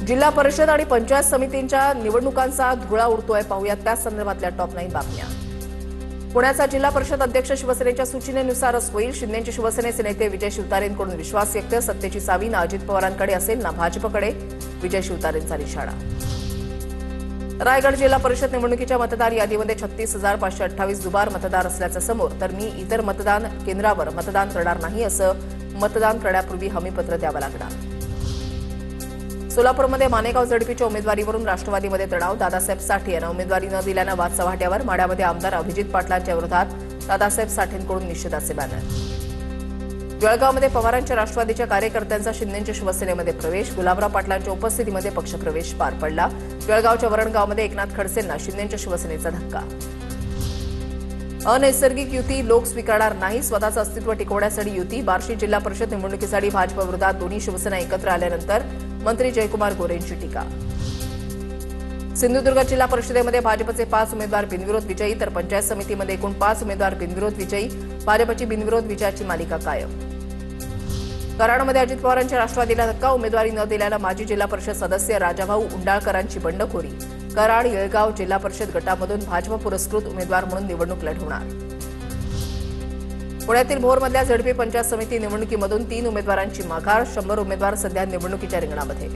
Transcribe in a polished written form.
जिल्हा परिषद आणि पंचायत समितींच्या निवडणुकांचा धुळा उडतोय. पाहूया त्या संदर्भातल्या टॉप 9 बातम्या. पुण्याचा जिल्हा परिषद अध्यक्ष शिवसेनेच्या सूचनेनुसारच होईल. शिंदेचे शिवसेनेचे नेते विजय शिवतारेंकडून विश्वास व्यक्त. सत्तेची चावी ना अजित पवारांकडे असेल ना भाजपकडे, विजय शिवतारेंचा इशारा. रायगड जिल्हा परिषद निवडणुकीच्या मतदार यादीमध्ये 36,528 दुबार मतदार असल्याचं समोर. तर मी इतर मतदान केंद्रावर मतदान करणार नाही असं मतदान करण्यापूर्वी हमीपत्र द्यावं लागणार. सोलापूरमध्ये मानेगाव झडपीच्या उमेदवारीवरून राष्ट्रवादीमध्ये तणाव. दादासाहेब साठे यांना उमेदवारी न दिल्यानं वाद चव्हाट्यावर. माढ्यामध्ये आमदार अभिजित पाटलांच्या विरोधात दादासाहेब साठेंकडून निषेधाचे बॅनर. जळगावमध्ये पवारांच्या राष्ट्रवादीच्या कार्यकर्त्यांचा शिंदेच्या शिवसेनेमध्ये प्रवेश. गुलाबराव पाटलांच्या उपस्थितीमध्ये पक्षप्रवेश पार पडला. जळगावच्या वरणगावमध्ये एकनाथ खडसेंना शिंदेच्या शिवसेनेचा धक्का. अनैसर्गिक युती लोक स्वीकारणार नाही. स्वतःचं अस्तित्व टिकवण्यासाठी युती. बार्शी जिल्हा परिषद निवडणुकीसाठी भाजपविरोधात दोन्ही शिवसेना एकत्र आल्यानंतर मंत्री जयकुमार गोरेंची टीका. सिंधुदुर्ग जिल्हा परिषदेमध्ये भाजपचे 5 उमेदवार बिनविरोध विजयी. तर पंचायत समितीमध्ये एकूण 5 उमेदवार बिनविरोध विजयी. भाजपची बिनविरोध विजयाची मालिका कायम. कराडमध्ये अजित पवारांच्या राष्ट्रवादीला धक्का. उमेदवारी न दिल्यानं माजी जिल्हा परिषद सदस्य राजाभाऊ उंडाळकरांची बंडखोरी. कराड येळगाव जिल्हा परिषद गटामधून भाजप पुरस्कृत उमेदवार म्हणून निवडणूक लढवणार. पुण्यातील भोरमधल्या झडपी पंचायत समिती निवडणुकीमधून 3 उमेदवारांची माघार. 100 उमेदवार सध्या निवडणुकीच्या रिंगणामध्ये.